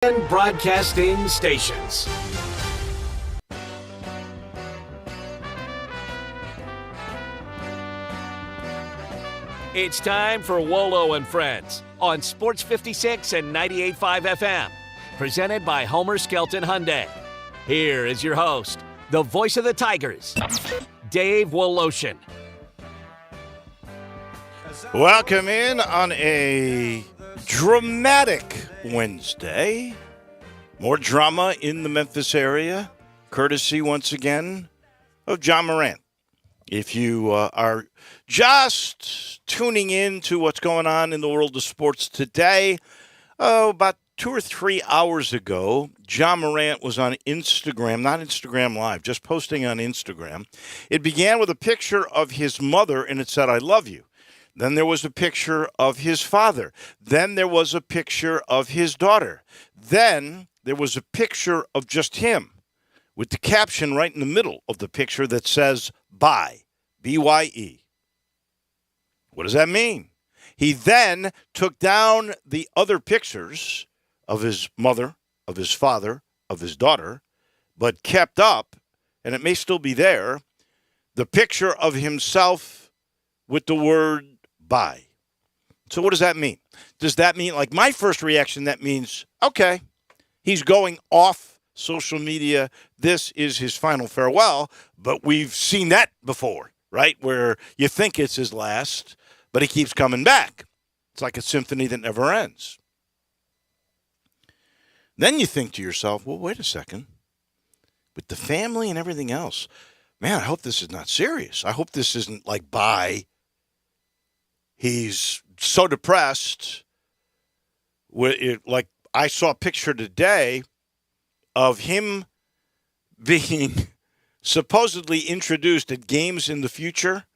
Broadcasting stations. It's time for Wolo and Friends on Sports 56 and 98.5 FM. Presented by Homer Skelton Hyundai. Here is your host, the voice of the Tigers, Dave Woloshin. Welcome in on a dramatic Wednesday. More drama in the Memphis area, courtesy once again of John Morant. If you are just tuning in to what's going on in the world of sports today, about 2 or 3 hours ago, John Morant was on Instagram, not Instagram Live, just posting on Instagram. It began with a picture of his mother, and it said, "I love you." Then there was a picture of his father. Then there was a picture of his daughter. Then there was a picture of just him with the caption right in the middle of the picture that says, "Bye," B-Y-E. What does that mean? He then took down the other pictures of his mother, of his father, of his daughter, but kept up, and it may still be there, the picture of himself with the word bye. So what does that mean? Does that mean, like my first reaction, that means, okay, he's going off social media. This is his final farewell, but we've seen that before, right? Where you think it's his last, but he keeps coming back. It's like a symphony that never ends. Then you think to yourself, well, wait a second. With the family and everything else, man, I hope this is not serious. I hope this isn't like bye. He's so depressed. Like I saw a picture today of him being supposedly introduced at games in the future.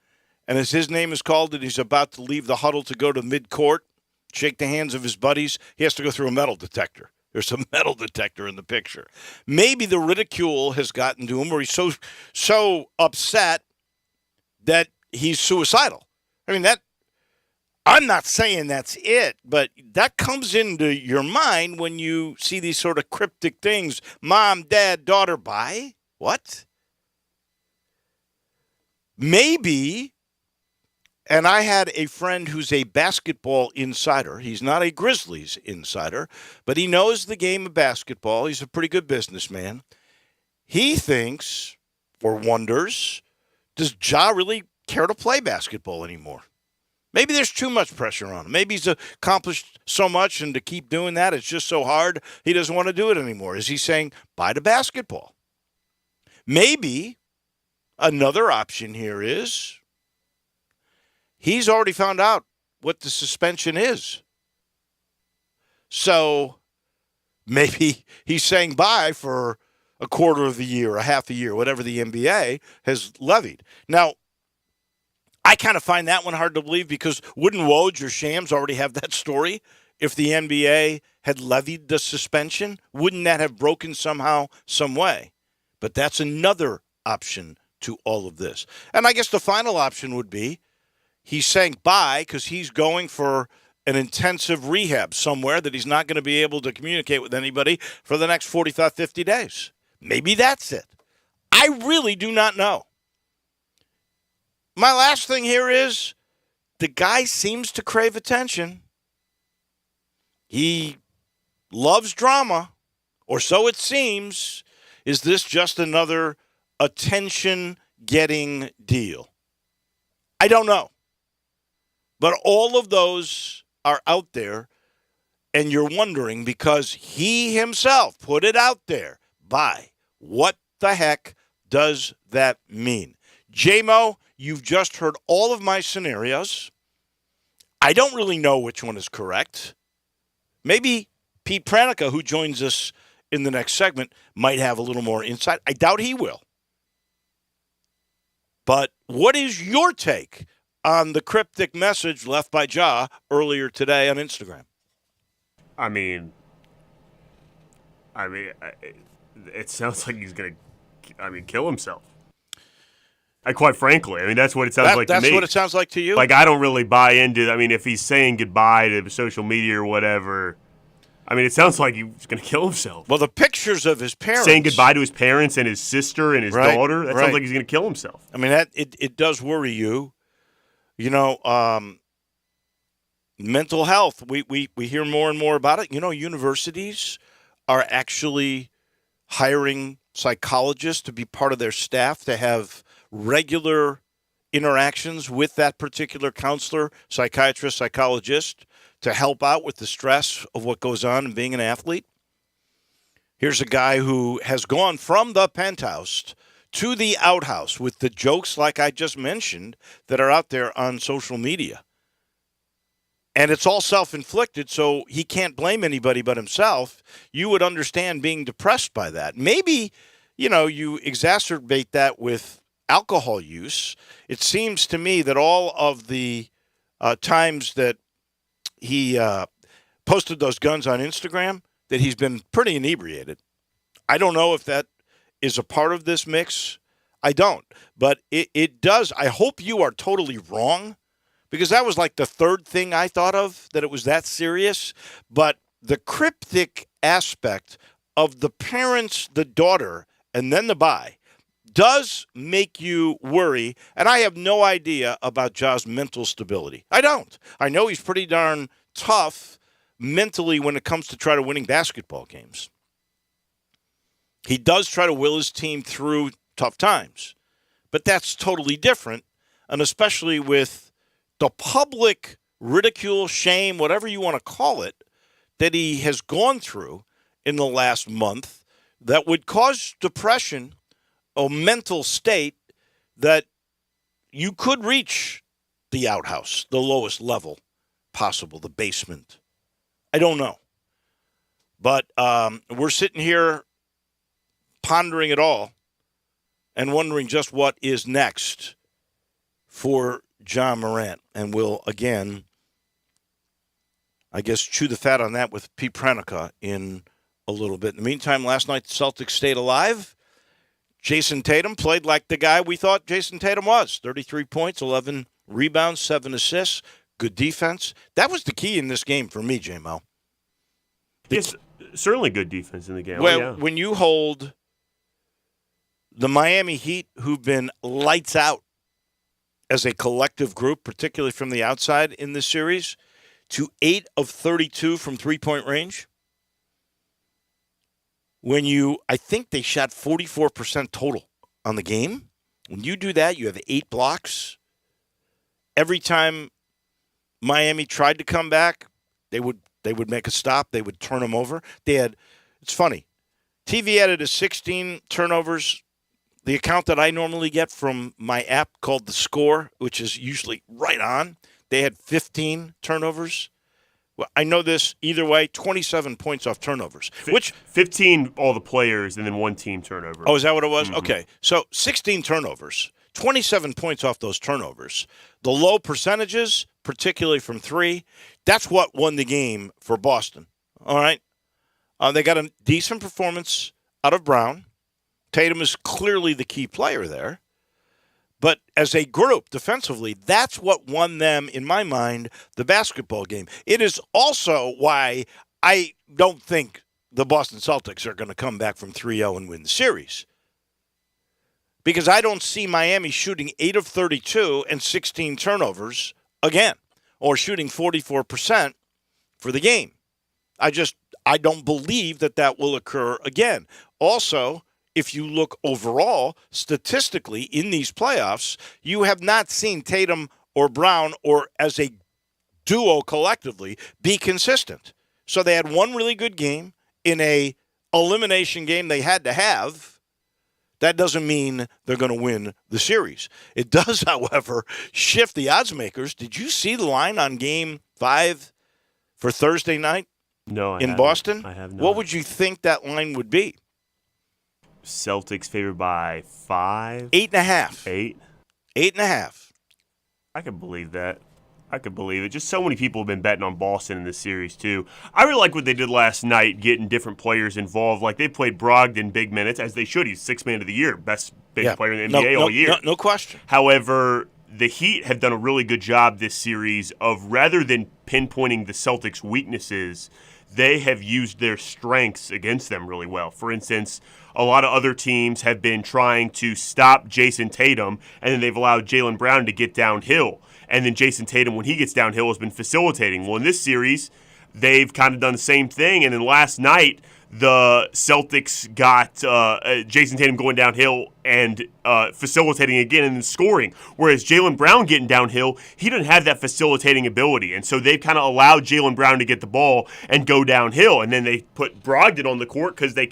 And as his name is called, and he's about to leave the huddle to go to midcourt, shake the hands of his buddies, he has to go through a metal detector. There's a metal detector in the picture. Maybe the ridicule has gotten to him, or he's so upset that he's suicidal. I mean, I'm not saying that's it, but that comes into your mind when you see these sort of cryptic things. Mom, dad, daughter, bye? What? Maybe, and I had a friend who's a basketball insider. He's not a Grizzlies insider, but he knows the game of basketball. He's a pretty good businessman. He thinks, or wonders, does Ja really care to play basketball anymore? Maybe there's too much pressure on him. Maybe he's accomplished so much, and to keep doing that, it's just so hard, he doesn't want to do it anymore. Is he saying bye to basketball? Maybe another option here is he's already found out what the suspension is. So maybe he's saying bye for a quarter of the year, a half a year, whatever the NBA has levied. Now, I kind of find that one hard to believe because wouldn't Woj or Shams already have that story? If the NBA had levied the suspension, wouldn't that have broken somehow, some way? But that's another option to all of this. And I guess the final option would be he's saying bye because he's going for an intensive rehab somewhere that he's not going to be able to communicate with anybody for the next 45, 50 days. Maybe that's it. I really do not know. My last thing here is the guy seems to crave attention. He loves drama, or so it seems. Is this just another attention-getting deal? I don't know. But all of those are out there, and you're wondering because he himself put it out there. Bye. What the heck does that mean? J-Mo, you've just heard all of my scenarios. I don't really know which one is correct. Maybe Pete Pranica, who joins us in the next segment, might have a little more insight. I doubt he will. But what is your take on the cryptic message left by Ja earlier today on Instagram? I mean, it sounds like he's going to, kill himself. Quite frankly, that's what it sounds like to me. That's what it sounds like to you? Like, I don't really buy into, if he's saying goodbye to social media or whatever, I mean, it sounds like he was going to kill himself. Well, the pictures of his parents. Saying goodbye to his parents and his sister and his daughter. That sounds like he's going to kill himself. I mean, it does worry you. Mental health. We hear more and more about it. Universities are actually hiring psychologists to be part of their staff to have regular interactions with that particular counselor, psychiatrist, psychologist to help out with the stress of what goes on in being an athlete. Here's a guy who has gone from the penthouse to the outhouse with the jokes like I just mentioned that are out there on social media. And it's all self-inflicted, so he can't blame anybody but himself. You would understand being depressed by that. Maybe, you exacerbate that with alcohol use. It seems to me that all of the times that he posted those guns on Instagram, that he's been pretty inebriated. I don't know if that is a part of this mix. I don't. But it does. I hope you are totally wrong, because that was like the third thing I thought of, that it was that serious. But the cryptic aspect of the parents, the daughter, and then the bye does make you worry. And I have no idea about Ja's mental stability. I don't. I know he's pretty darn tough mentally when it comes to try to winning basketball games. He does try to will his team through tough times. But that's totally different, and especially with the public ridicule, shame, whatever you want to call it, that he has gone through in the last month that would cause depression, a mental state that you could reach the outhouse, the lowest level possible, the basement. I don't know. But we're sitting here pondering it all and wondering just what is next for Ja Morant. And we'll, again, I guess, chew the fat on that with Pete Pranica in a little bit. In the meantime, last night the Celtics stayed alive. Jason Tatum played like the guy we thought Jason Tatum was. 33 points, 11 rebounds, 7 assists, good defense. That was the key in this game for me, J-Mo. Yes, certainly good defense in the game. Well, when you hold the Miami Heat, who've been lights out as a collective group, particularly from the outside in this series, to 8 of 32 from three-point range, I think they shot 44% total on the game. When you do that, you have 8 blocks. Every time Miami tried to come back, they would make a stop. They would turn them over. It's funny. TV added a 16 turnovers. The account that I normally get from my app called The Score, which is usually right on, they had 15 turnovers. Well, I know this either way, 27 points off turnovers. 15 all the players and then 1 team turnover. Oh, is that what it was? Mm-hmm. Okay. So 16 turnovers, 27 points off those turnovers. The low percentages, particularly from 3, that's what won the game for Boston. All right? They got a decent performance out of Brown. Tatum is clearly the key player there. But as a group, defensively, that's what won them, in my mind, the basketball game. It is also why I don't think the Boston Celtics are going to come back from 3-0 and win the series. Because I don't see Miami shooting 8 of 32 and 16 turnovers again, or shooting 44% for the game. I don't believe that will occur again. Also, if you look overall, statistically, in these playoffs, you have not seen Tatum or Brown, or as a duo collectively, be consistent. So they had one really good game in a elimination game they had to have. That doesn't mean they're going to win the series. It does, however, shift the odds makers. Did you see the line on Game 5 for Thursday night? No, in Boston? I have not. What would you think that line would be? Celtics favored by 5? 8.5. 8? 8.5. I could believe that. I could believe it. Just so many people have been betting on Boston in this series, too. I really like what they did last night, getting different players involved. Like, they played Brogdon big minutes, as they should. He's 6th man of the year, best big player in the NBA all year. No question. However, the Heat have done a really good job this series of, rather than pinpointing the Celtics' weaknesses, they have used their strengths against them really well. For instance, a lot of other teams have been trying to stop Jason Tatum, and then they've allowed Jaylen Brown to get downhill. And then Jason Tatum, when he gets downhill, has been facilitating. Well, in this series, they've kind of done the same thing. And then last night, the Celtics got Jason Tatum going downhill and facilitating again and then scoring. Whereas Jaylen Brown getting downhill, he didn't have that facilitating ability. And so they've kind of allowed Jaylen Brown to get the ball and go downhill. And then they put Brogdon on the court because they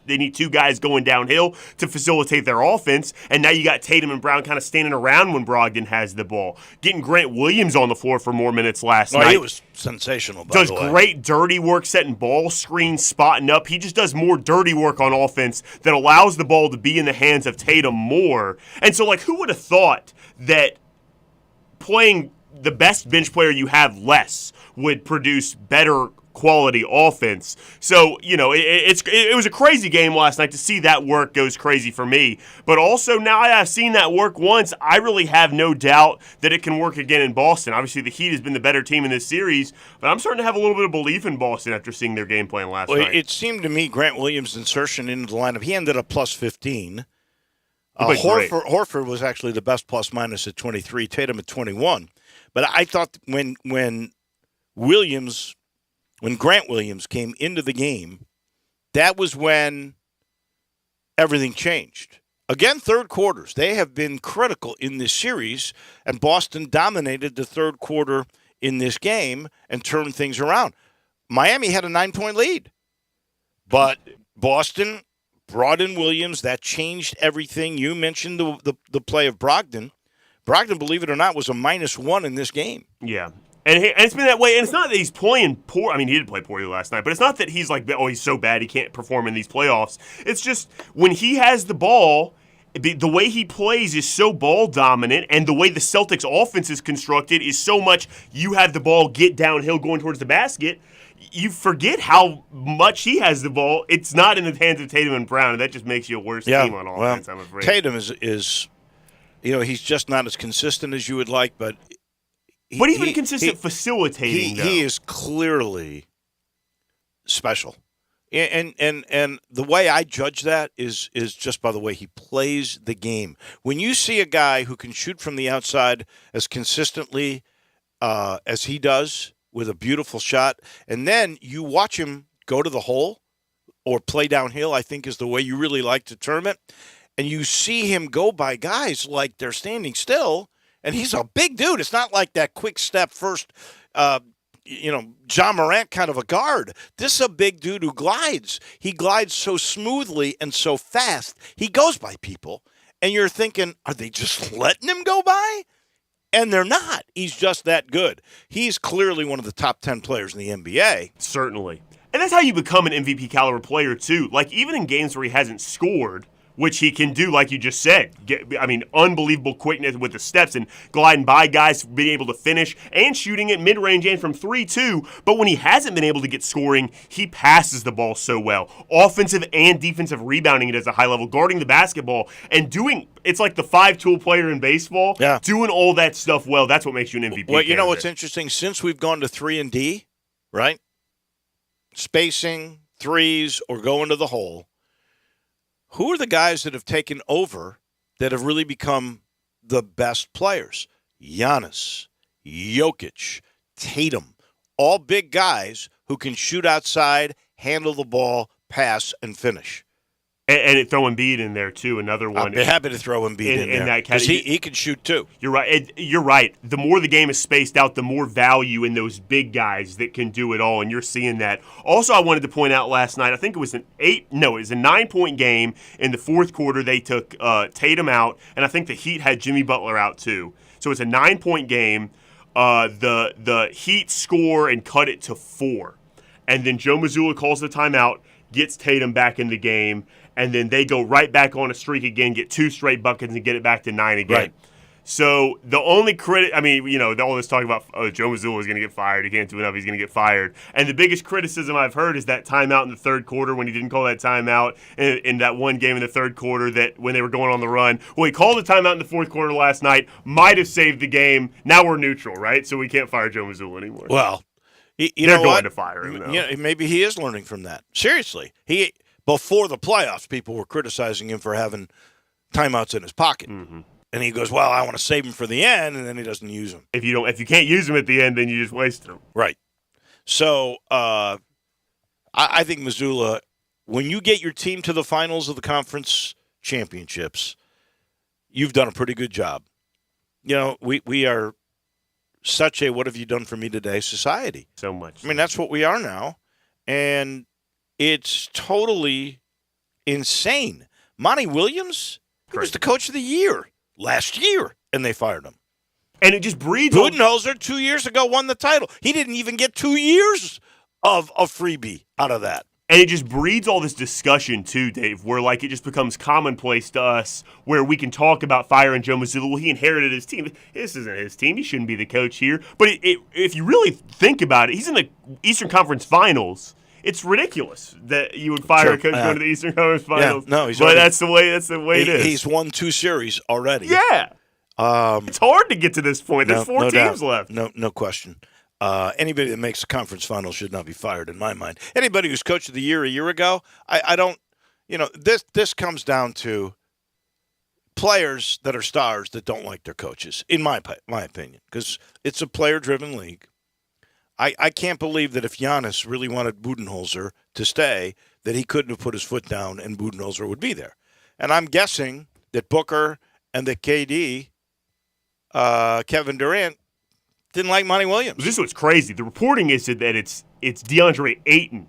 need two guys going downhill to facilitate their offense. And now you got Tatum and Brown kind of standing around when Brogdon has the ball. Getting Grant Williams on the floor for more minutes last night. He was sensational, by the way. Does great dirty work setting ball screens, spotting up. He just does more dirty work on offense that allows the ball to be in the hands of Tatum more. And so, who would have thought that playing the best bench player you have less would produce better quality offense? So, it was a crazy game last night. To see that work goes crazy for me. But also, now that I've seen that work once, I really have no doubt that it can work again in Boston. Obviously, the Heat has been the better team in this series, but I'm starting to have a little bit of belief in Boston after seeing their game plan last night. It seemed to me Grant Williams' insertion into the lineup, he ended up plus 15. Horford was actually the best plus-minus at 23, Tatum at 21. But I thought when Grant Williams came into the game, that was when everything changed. Again, third quarters. They have been critical in this series, and Boston dominated the third quarter in this game and turned things around. Miami had a 9-point lead, but Boston brought in Williams. That changed everything. You mentioned the play of Brogdon. Brogdon, believe it or not, was a -1 in this game. Yeah. And it's been that way. And it's not that he's playing poor. I mean, he did play poorly last night. But it's not that he's he's so bad he can't perform in these playoffs. It's just when he has the ball, the way he plays is so ball dominant. And the way the Celtics offense is constructed is so much you have the ball, get downhill going towards the basket. You forget how much he has the ball. It's not in the hands of Tatum and Brown. And that just makes you a worse team on offense, I'm afraid. Tatum is he's just not as consistent as you would like, but even consistent facilitating, he is clearly special. And the way I judge that is just by the way he plays the game. When you see a guy who can shoot from the outside as consistently as he does with a beautiful shot, and then you watch him go to the hole or play downhill, I think is the way you really like to term it, and you see him go by guys like they're standing still, and he's a big dude. It's not like that quick step first, John Morant kind of a guard. This is a big dude who glides. He glides so smoothly and so fast. He goes by people, and you're thinking, are they just letting him go by? And they're not. He's just that good. He's clearly one of the top 10 players in the NBA. Certainly. And that's how you become an MVP caliber player, too. Even in games where he hasn't scored, which he can do, like you just said. Unbelievable quickness with the steps and gliding by guys, being able to finish and shooting at mid-range and from 3, too. But when he hasn't been able to get scoring, he passes the ball so well. Offensive and defensive rebounding it at a high level, guarding the basketball, and it's like the 5-tool player in baseball. Yeah. Doing all that stuff well, that's what makes you an MVP Well, you know candidate. what's interesting? Since we've gone to 3 and D, right? Spacing, threes, or going to the hole, who are the guys that have taken over that have really become the best players? Giannis, Jokic, Tatum, all big guys who can shoot outside, handle the ball, pass, and finish. And throw Embiid in there, too, another one. I'd be happy to throw Embiid in there. Because he can shoot, too. You're right. You're right. The more the game is spaced out, the more value in those big guys that can do it all, and you're seeing that. Also, I wanted to point out last night, I think it was a 9-point game. In the fourth quarter, they took Tatum out, and I think the Heat had Jimmy Butler out, too. So it's a 9-point game. The Heat score and cut it to 4. And then Joe Mazzulla calls the timeout, gets Tatum back in the game, and then they go right back on a streak again, get 2 straight buckets, and get it back to 9 again. Right. So the only all this talk about, Joe Mazzulla is going to get fired. He can't do enough. He's going to get fired. And the biggest criticism I've heard is that timeout in the third quarter when he didn't call that timeout in that one game in the third quarter that when they were going on the run. Well, he called a timeout in the fourth quarter last night, might have saved the game. Now we're neutral, right? So we can't fire Joe Mazzulla anymore. Well, They're going to fire him, though. Maybe he is learning from that. Seriously. Before the playoffs, people were criticizing him for having timeouts in his pocket. Mm-hmm. And he goes, well, I want to save him for the end, and then he doesn't use them. If you can't use them at the end, then you just waste them. Right. So I think Missoula, when you get your team to the finals of the conference championships, you've done a pretty good job. We are such a what have you done for me today society. So much. I mean, that's what we are now. And it's totally insane. Monty Williams, he was the coach of the year last year, and they fired him. And it just breeds. Budenholzer 2 years ago won the title. He didn't even get 2 years of a freebie out of that. And it just breeds all this discussion, too, Dave, where, it just becomes commonplace to us where we can talk about firing Joe Mazzulla. Well, he inherited his team. This isn't his team. He shouldn't be the coach here. But if you really think about it, he's in the Eastern Conference Finals. It's ridiculous that you would fire a coach going to the Eastern Conference Finals. Yeah, no, but that's the way it is. He's won 2 series already. Yeah. It's hard to get to this point. There's 4 teams left. No question. Anybody that makes the conference final should not be fired, in my mind. Anybody who's coach of the year a year ago, I don't. This comes down to players that are stars that don't like their coaches, in my opinion, because it's a player-driven league. I can't believe that if Giannis really wanted Budenholzer to stay, that he couldn't have put his foot down and Budenholzer would be there. And I'm guessing that Booker and that KD, Kevin Durant, didn't like Monty Williams. This is what's crazy. The reporting is that it's DeAndre Ayton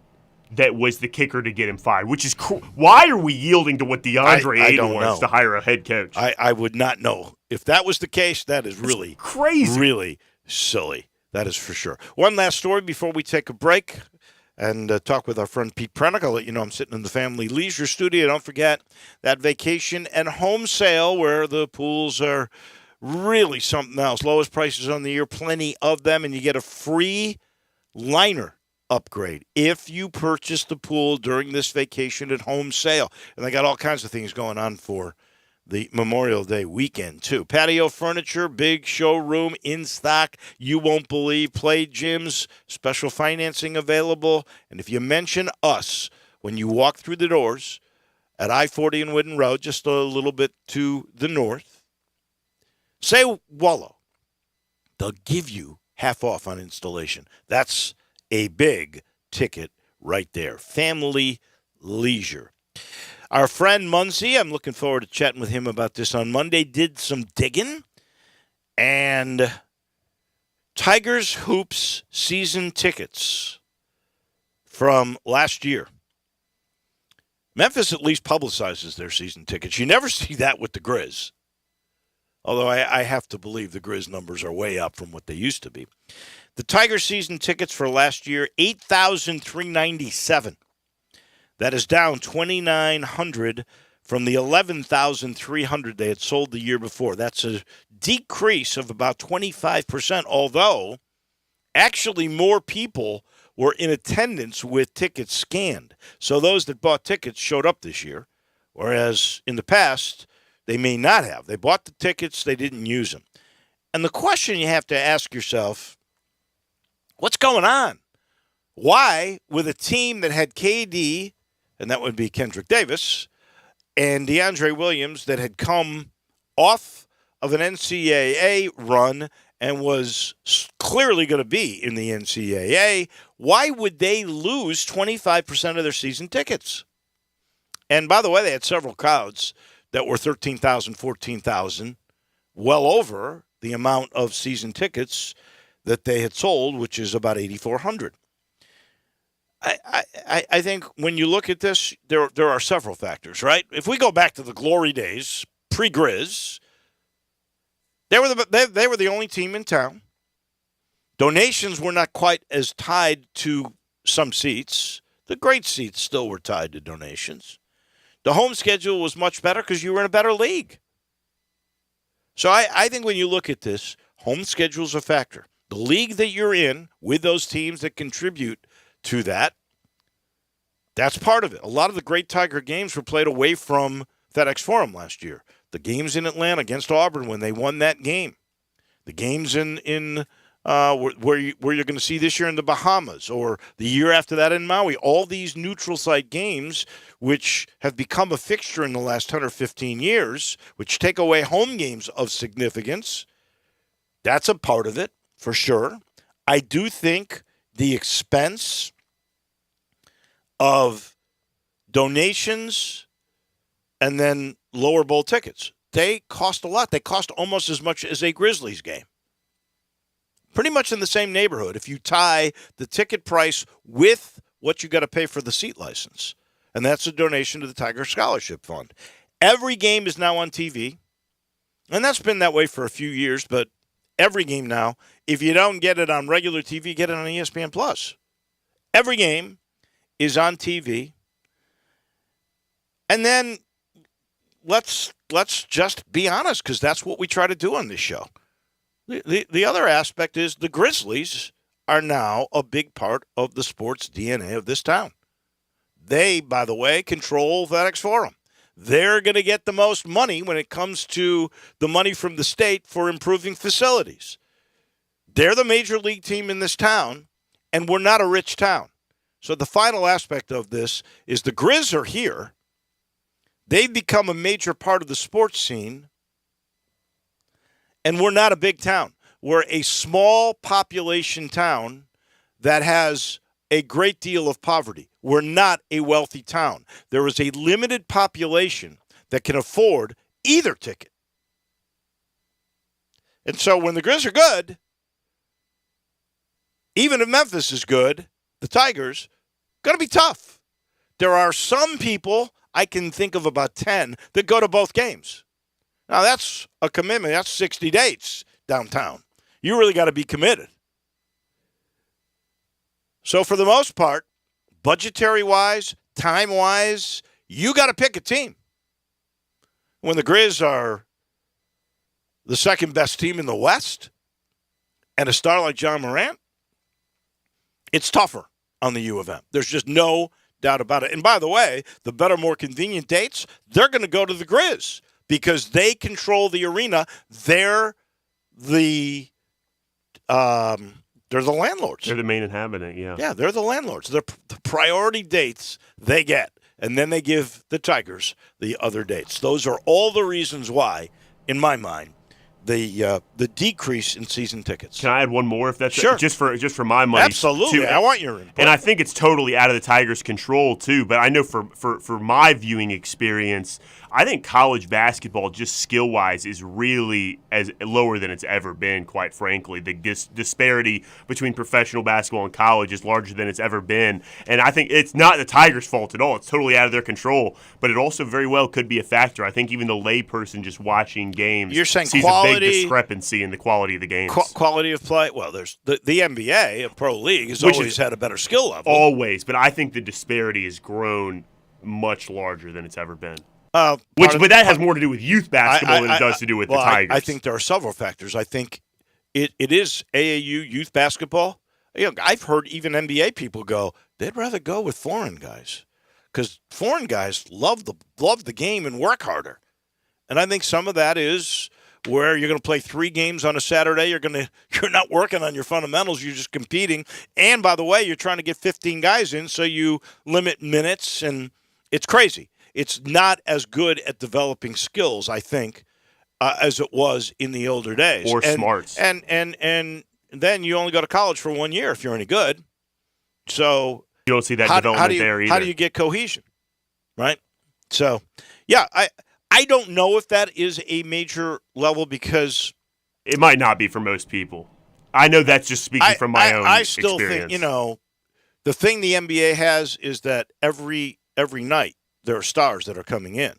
that was the kicker to get him fired, which is why are we yielding to what DeAndre Ayton wants to hire a head coach? I would not know. If that was the case, that is really crazy. Really silly. That is for sure. One last story before we take a break and talk with our friend Pete Prenick. I'll let you know I'm sitting in the Family Leisure Studio. Don't forget that vacation and home sale where the pools are really something else. Lowest prices on the year, plenty of them, and you get a free liner upgrade if you purchase the pool during this vacation at home sale. And they got all kinds of things going on for the Memorial Day weekend, too. Patio furniture, big showroom in stock. You won't believe. Play gyms, special financing available. And if you mention us when you walk through the doors at I-40 and Whidden Road, just a little bit to the north, say Wolo. They'll give you half off on installation. That's a big ticket right there. Family Leisure. Our friend Muncie, I'm looking forward to chatting with him about this on Monday, did some digging. And Tigers Hoops season tickets from last year. Memphis at least publicizes their season tickets. You never see that with the Grizz. Although I have to believe the Grizz numbers are way up from what they used to be. The Tiger season tickets for last year, $8,397. That is down $2,900 from the $11,300 they had sold the year before. That's a decrease of about 25%, although actually more people were in attendance with tickets scanned. So those that bought tickets showed up this year, whereas in the past, they may not have. They bought the tickets, they didn't use them. And the question you have to ask yourself, what's going on? Why, with a team that had KD, and that would be Kendrick Davis, and DeAndre Williams that had come off of an NCAA run and was clearly going to be in the NCAA, why would they lose 25% of their season tickets? And by the way, they had several crowds that were 13,000, 14,000, well over the amount of season tickets that they had sold, which is about 8,400. I think when you look at this, there are several factors, right? If we go back to the glory days, pre-Grizz, they were the only team in town. Donations were not quite as tied to some seats. The great seats still were tied to donations. The home schedule was much better because you were in a better league. So I think when you look at this, home schedule is a factor. The league that you're in with those teams that contribute to that, that's part of it. A lot of the great Tiger games were played away from FedEx Forum last year. The games in Atlanta against Auburn when they won that game. The games in where you're going to see this year in the Bahamas or the year after that in Maui. All these neutral site games, which have become a fixture in the last 10 or 15 years, which take away home games of significance, that's a part of it for sure. I do think the expense of donations and then lower bowl tickets, they cost a lot. They cost almost as much as a Grizzlies game. Pretty much in the same neighborhood if you tie the ticket price with what you got to pay for the seat license. And that's a donation to the Tiger Scholarship Fund. Every game is now on TV. And that's been that way for a few years, but every game now, if you don't get it on regular TV, get it on ESPN Plus. Every game is on TV. And then let's just be honest, because that's what we try to do on this show. The other aspect is the Grizzlies are now a big part of the sports DNA of this town. They, by the way, control FedEx Forum. They're going to get the most money when it comes to the money from the state for improving facilities. They're the major league team in this town, and we're not a rich town. So the final aspect of this is the Grizz are here. They've become a major part of the sports scene. And we're not a big town. We're a small population town that has a great deal of poverty. We're not a wealthy town. There is a limited population that can afford either ticket. And so when the Grizz are good, even if Memphis is good, the Tigers, going to be tough. There are some people, I can think of about 10, that go to both games. Now, that's a commitment. That's 60 dates downtown. You really got to be committed. So, for the most part, budgetary-wise, time-wise, you got to pick a team. When the Grizz are the second-best team in the West and a star like John Morant, it's tougher on the U of M. There's just no doubt about it. And by the way, the better, more convenient dates, they're going to go to the Grizz. Because they control the arena, they're the landlords. They're the main inhabitant, yeah. Yeah, they're the landlords. They're the priority dates they get, and then they give the Tigers the other dates. Those are all the reasons why, in my mind, the decrease in season tickets. Can I add one more if that's sure. just for my money? Absolutely. Too. I want your input. And I think it's totally out of the Tigers' control too, but I know for my viewing experience, I think college basketball, just skill-wise, is really as lower than it's ever been, quite frankly. The disparity between professional basketball and college is larger than it's ever been. And I think it's not the Tigers' fault at all. It's totally out of their control. But it also very well could be a factor. I think even the layperson just watching games You're saying sees quality, a big discrepancy in the quality of the games. Quality of play? Well, there's the NBA, a pro league, has always had a better skill level. Always. But I think the disparity has grown much larger than it's ever been. But that has more to do with youth basketball than it does to do with the Tigers. I think there are several factors. I think it is AAU youth basketball. You know, I've heard even NBA people go, they'd rather go with foreign guys because foreign guys love the game and work harder. And I think some of that is where you're going to play 3 games on a Saturday. You're not working on your fundamentals. You're just competing. And by the way, you're trying to get 15 guys in, so you limit minutes, and it's crazy. It's not as good at developing skills, I think, as it was in the older days. Or smarts. And then you only go to college for 1 year if you're any good. So you don't see that development there either. How do you get cohesion, right? So, yeah, I don't know if that is a major level because it might not be for most people. I know that's just speaking from my own experience. I still think, the thing the NBA has is that every night there are stars that are coming in.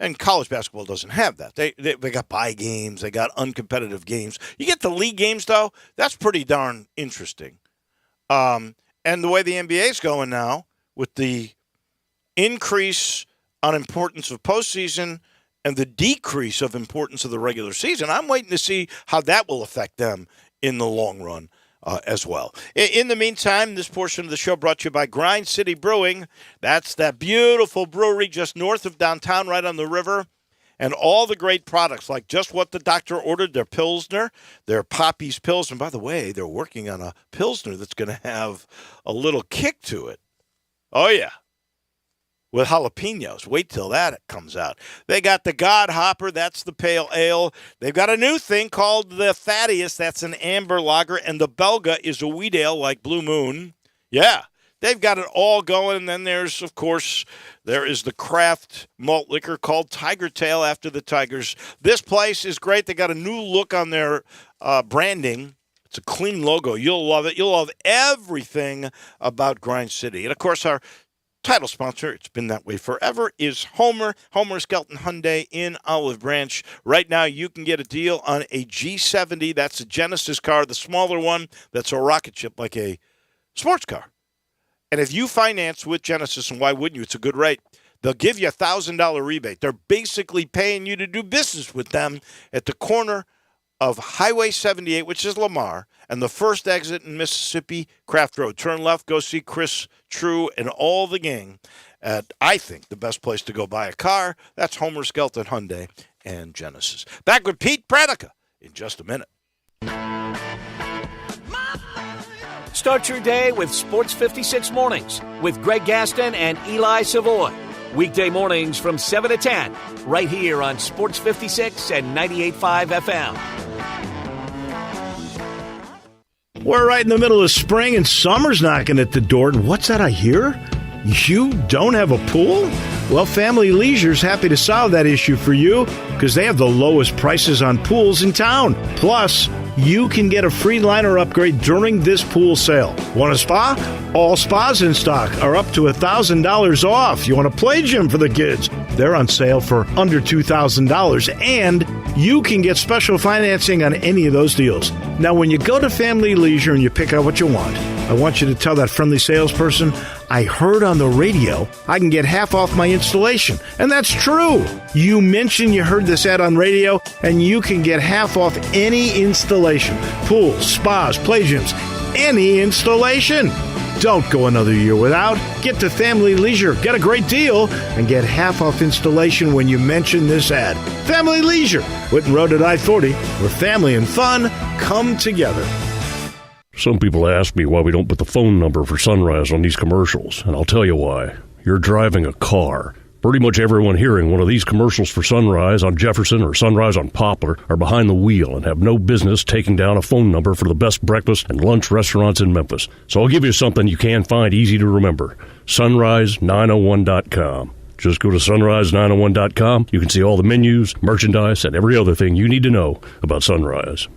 And college basketball doesn't have that. They got bye games. They got uncompetitive games. You get the league games, though, that's pretty darn interesting. And the way the NBA is going now, with the increase on importance of postseason and the decrease of importance of the regular season, I'm waiting to see how that will affect them in the long run. As well. In the meantime, this portion of the show brought to you by Grind City Brewing. That's that beautiful brewery just north of downtown, right on the river. and all the great products like Just What the Doctor Ordered, their Pilsner, their Poppy's Pills. And by the way, they're working on a Pilsner that's going to have a little kick to it. Oh, yeah. With jalapenos. Wait till that comes out. They got the God Hopper. That's the pale ale. They've got a new thing called the Thaddeus. That's an amber lager. And the Belga is a wheat ale like Blue Moon. Yeah. They've got it all going. And then there's, of course, there is the craft malt liquor called Tiger Tail after the Tigers. This place is great. They got a new look on their branding. It's a clean logo. You'll love it. You'll love everything about Grind City. And, of course, our title sponsor, it's been that way forever, is Homer Skelton Hyundai in Olive Branch. Right now, you can get a deal on a G70. That's a Genesis car, the smaller one. That's a rocket ship like a sports car. And if you finance with Genesis, and why wouldn't you? It's a good rate. They'll give you a $1,000 rebate. They're basically paying you to do business with them at the corner of Highway 78, which is Lamar, and the first exit in Mississippi Craft Road. Turn left, go see Chris True and all the gang at, I think, the best place to go buy a car. That's Homer Skelton Hyundai and Genesis. Back with Pete Pranica in just a minute. Start your day with Sports 56 Mornings with Greg Gaston and Eli Savoy. Weekday mornings from 7 to 10, right here on Sports 56 and 98.5 FM. We're right in the middle of spring and summer's knocking at the door. And what's that I hear? You don't have a pool? Well, Family Leisure's happy to solve that issue for you because they have the lowest prices on pools in town. Plus, you can get a free liner upgrade during this pool sale. Want a spa? All spas in stock are up to $1,000 off. You want a play gym for the kids? They're on sale for under $2,000, and you can get special financing on any of those deals. Now, when you go to Family Leisure and you pick out what you want, I want you to tell that friendly salesperson, I heard on the radio I can get half off my installation. And that's true. You mentioned you heard this ad on radio, and you can get half off any installation. Pools, spas, play gyms, any installation. Don't go another year without. Get to Family Leisure, get a great deal, and get half off installation when you mention this ad. Family Leisure, Whitten Road at I-40, where family and fun come together. Some people ask me why we don't put the phone number for Sunrise on these commercials, and I'll tell you why. You're driving a car. Pretty much everyone hearing one of these commercials for Sunrise on Jefferson or Sunrise on Poplar are behind the wheel and have no business taking down a phone number for the best breakfast and lunch restaurants in Memphis. So I'll give you something you can find easy to remember. Sunrise901.com. Just go to sunrise901.com. You can see all the menus, merchandise, and every other thing you need to know about Sunrise.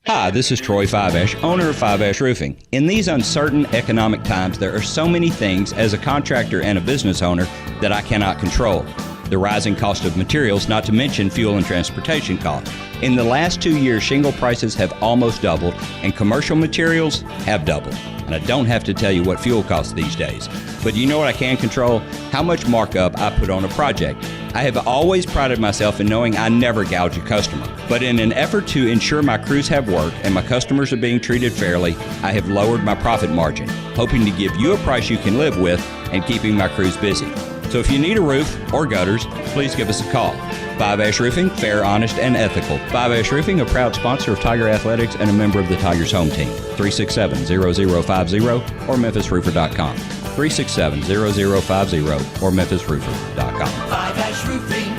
Hi, this is Troy Fiveash, owner of Fiveash Roofing. In these uncertain economic times, there are so many things as a contractor and a business owner that I cannot control. The rising cost of materials, not to mention fuel and transportation costs. In the last 2 years, shingle prices have almost doubled, and commercial materials have doubled. And I don't have to tell you what fuel costs these days. But you know what I can control? How much markup I put on a project. I have always prided myself in knowing I never gouge a customer. But in an effort to ensure my crews have work and my customers are being treated fairly, I have lowered my profit margin, hoping to give you a price you can live with and keeping my crews busy. So if you need a roof or gutters, please give us a call. Fiveash Roofing, fair, honest, and ethical. Fiveash Roofing, a proud sponsor of Tiger Athletics and a member of the Tigers home team. 367-0050 or memphisroofer.com. 367-0050 or memphisroofer.com. Fiveash Roofing,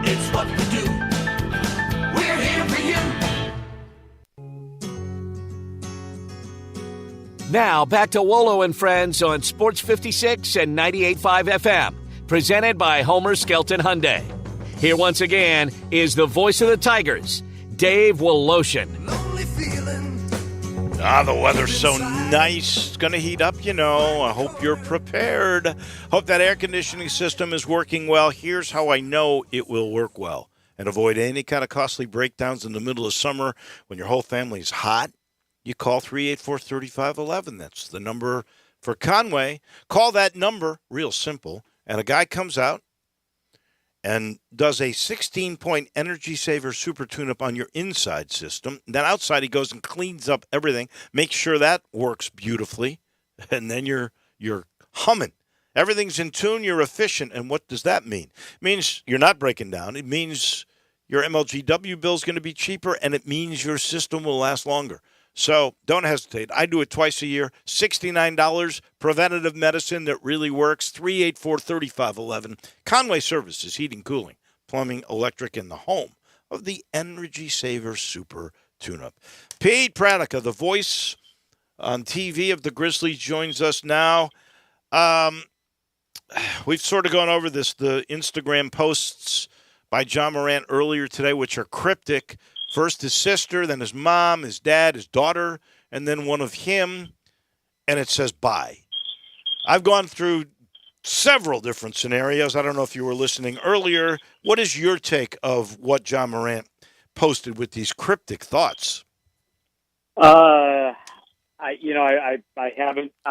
it's what we do. We're here for you. Now, back to Wolo and Friends on Sports 56 and 98.5 FM, presented by Homer Skelton Hyundai. Here once again is the voice of the Tigers, Dave Woloshin. The weather's so nice. It's going to heat up, you know. I hope you're prepared. Hope that air conditioning system is working well. Here's how I know it will work well and avoid any kind of costly breakdowns in the middle of summer when your whole family's hot. You call 384-3511. That's the number for Conway. Call that number, real simple, and a guy comes out and does a 16-point Energy Saver Super Tune-Up on your inside system. Then outside he goes and cleans up everything, makes sure that works beautifully, and then you're humming. Everything's in tune, you're efficient. And what does that mean? It means you're not breaking down. It means your MLGW bill is going to be cheaper, and it means your system will last longer. So don't hesitate. I do it twice a year. $69, preventative medicine that really works. 384-3511. Conway Services, heating, cooling, plumbing, electric, in the home of the Energy Saver Super Tune-Up. Pete Pranica, the voice on TV of the Grizzlies, joins us now. We've sort of gone over this, the Instagram posts by John Morant earlier today, which are cryptic. First his sister, then his mom, his dad, his daughter, and then one of him, and it says bye. I've gone through several different scenarios. I don't know if you were listening earlier. What is your take of what John Morant posted with these cryptic thoughts? I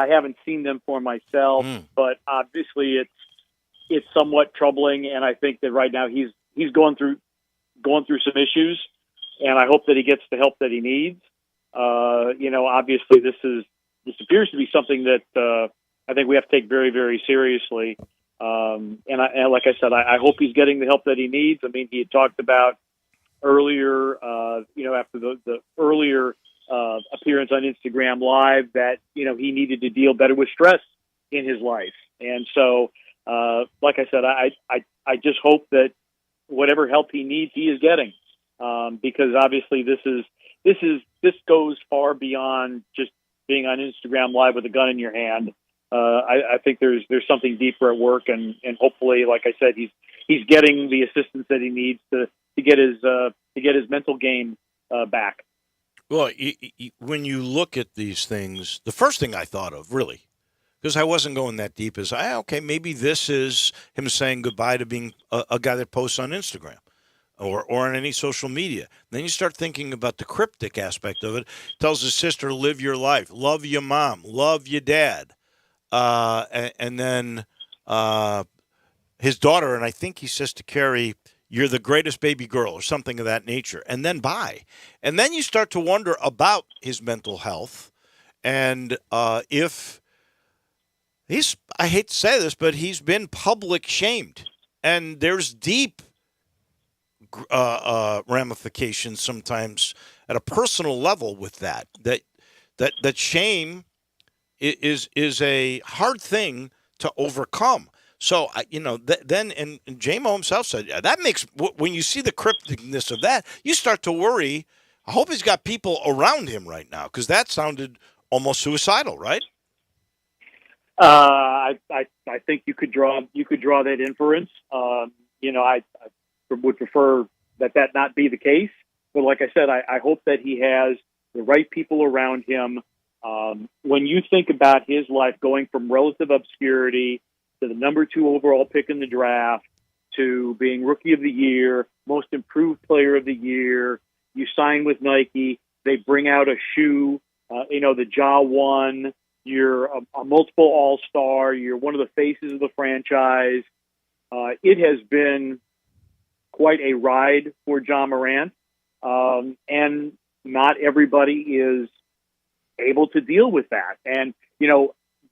haven't seen them for myself, but obviously it's somewhat troubling, and I think that right now he's going through some issues, and I hope that he gets the help that he needs. Obviously this appears to be something that I think we have to take very, very seriously. And like I said, I hope he's getting the help that he needs. I mean, he had talked about earlier, after the earlier appearance on Instagram Live, that he needed to deal better with stress in his life. And so, like I said, I just hope that whatever help he needs, he is getting, because obviously this goes far beyond just being on Instagram Live with a gun in your hand. I think there's something deeper at work, and hopefully, like I said, he's getting the assistance that he needs to get his mental game back. Well, when you look at these things, the first thing I thought of, really, because I wasn't going that deep, is maybe this is him saying goodbye to being a guy that posts on Instagram or on any social media. Then you start thinking about the cryptic aspect of it. Tells his sister, live your life, love your mom, love your dad. And then his daughter, and I think he says to Carrie, you're the greatest baby girl, or something of that nature, and then bye. And then you start to wonder about his mental health, and if I hate to say this, but he's been public shamed, and there's deep ramifications sometimes at a personal level with that shame is a hard thing to overcome. So, then, and J-Mo himself said, that makes, when you see the crypticness of that, you start to worry. I hope he's got people around him right now, because that sounded almost suicidal, right? I think you could draw that inference. I would prefer that not be the case. But like I said, I hope that he has the right people around him. When you think about his life going from relative obscurity to the number 2 overall pick in the draft, to being Rookie of the Year, Most Improved Player of the Year, you sign with Nike, they bring out a shoe, the Ja 1, you're a multiple All-Star, you're one of the faces of the franchise. It has been quite a ride for John Morant, and not everybody is able to deal with that. And,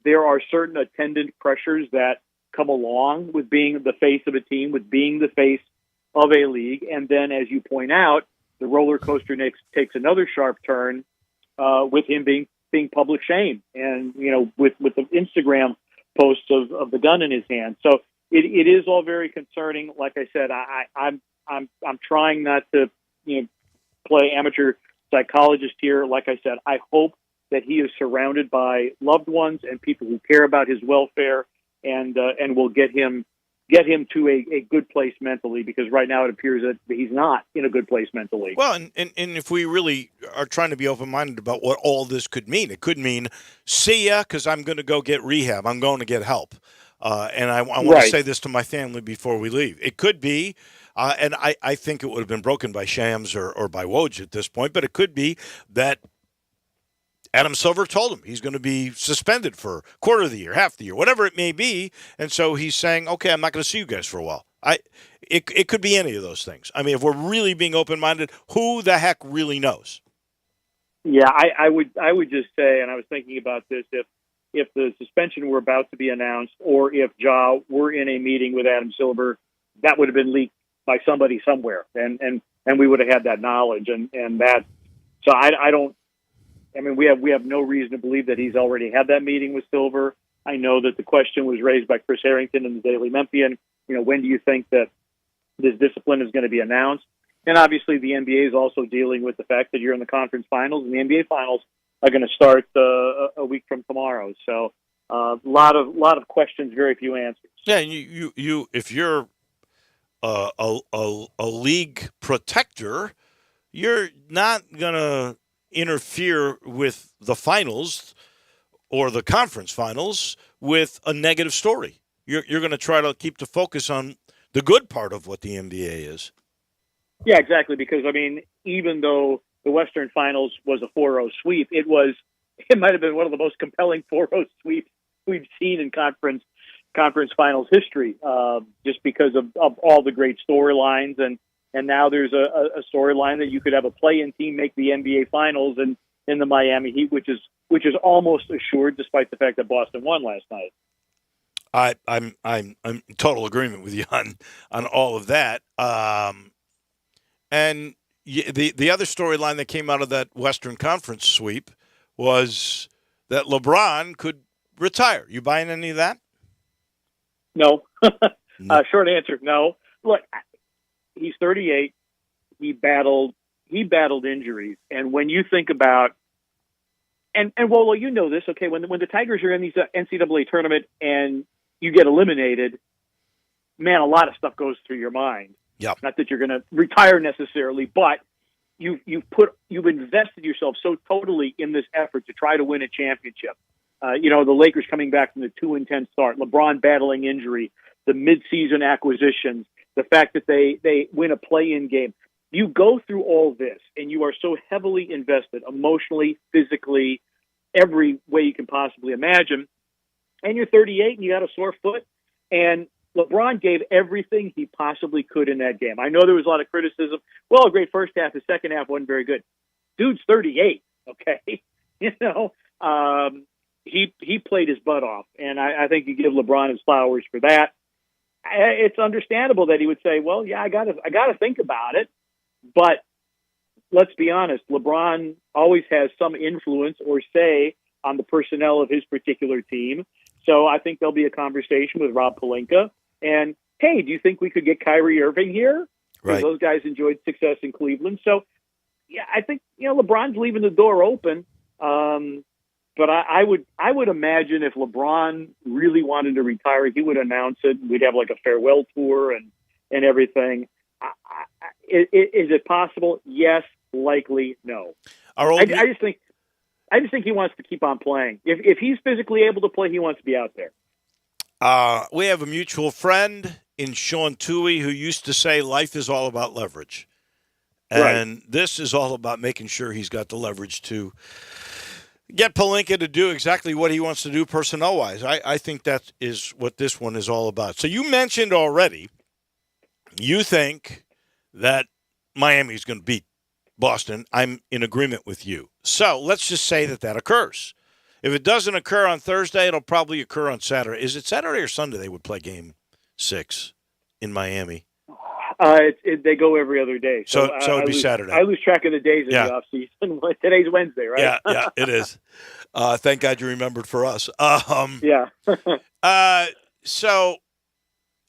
there are certain attendant pressures that come along with being the face of a team, with being the face of a league. And then, as you point out, the roller coaster takes another sharp turn with him being public shame, and with the Instagram posts of the gun in his hand. So it is all very concerning. Like I said, I'm trying not to play amateur psychologist here. Like I said, I hope that he is surrounded by loved ones and people who care about his welfare, and will get him to a good place mentally, because right now it appears that he's not in a good place mentally. Well, and if we really are trying to be open-minded about what all this could mean, it could mean, see ya, because I'm going to go get rehab. I'm going to get help. And I want to say this to my family before we leave. It could be, and I think it would have been broken by Shams or by Woj at this point, but it could be that Adam Silver told him he's going to be suspended for a quarter of the year, half the year, whatever it may be. And so he's saying, okay, I'm not going to see you guys for a while. It could be any of those things. I mean, if we're really being open-minded, who the heck really knows? Yeah, I would just say, and I was thinking about this, if the suspension were about to be announced, or if Ja were in a meeting with Adam Silver, that would have been leaked by somebody somewhere, and we would have had that knowledge, and that. So I don't. I mean, we have no reason to believe that he's already had that meeting with Silver. I know that the question was raised by Chris Harrington in the Daily Memphian. When do you think that this discipline is going to be announced? And obviously, the NBA is also dealing with the fact that you're in the conference finals, and the NBA finals are going to start a week from tomorrow. So, a lot of questions, very few answers. Yeah, and you if you're a league protector, you're not going to interfere with the finals or the conference finals with a negative story. You're going to try to keep the focus on the good part of what the NBA is. Yeah, exactly. Because even though the Western Finals was a 4-0 sweep, it might have been one of the most compelling 4-0 sweeps we've seen in conference finals history, just because of all the great storylines, and now there's a storyline that you could have a play-in team make the NBA Finals and in the Miami Heat, which is almost assured, despite the fact that Boston won last night. I'm in total agreement with you on all of that. And the other storyline that came out of that Western Conference sweep was that LeBron could retire. You buying any of that? No. No. Short answer, no. Look, he's 38. He battled injuries, and when you think about and Wolo, you know this, okay? When the Tigers are in these NCAA tournament and you get eliminated, man, a lot of stuff goes through your mind. Yeah. Not that you're going to retire necessarily, but you've invested yourself so totally in this effort to try to win a championship. The Lakers coming back from the 2-10 start, LeBron battling injury, the midseason acquisitions, the fact that they win a play-in game. You go through all this, and you are so heavily invested emotionally, physically, every way you can possibly imagine. And you're 38, and you got a sore foot, and LeBron gave everything he possibly could in that game. I know there was a lot of criticism. Well, a great first half. The second half wasn't very good. Dude's 38, okay? He played his butt off, and I think you give LeBron his flowers for that. It's understandable that he would say, well, yeah, I got to think about it. But let's be honest, LeBron always has some influence or say on the personnel of his particular team. So I think there'll be a conversation with Rob Pelinka. And, hey, do you think we could get Kyrie Irving here? Right. Those guys enjoyed success in Cleveland. So, yeah, I think, LeBron's leaving the door open. But I would imagine if LeBron really wanted to retire, he would announce it. We'd have like a farewell tour and everything. Is it possible? Yes. Likely, no. I just think he wants to keep on playing. If he's physically able to play, he wants to be out there. We have a mutual friend in Sean Toohey who used to say life is all about leverage. And This is all about making sure he's got the leverage to get Pelinka to do exactly what he wants to do personnel-wise. I think that is what this one is all about. So you mentioned already you think that Miami's going to beat Boston. I'm in agreement with you. So let's just say that occurs. If it doesn't occur on Thursday, it'll probably occur on Saturday. Is it Saturday or Sunday they would play Game 6 in Miami? They go every other day. So it'd be Saturday. I lose track of the days in the offseason. Today's Wednesday, right? Yeah, it is. Thank God you remembered for us. Yeah. So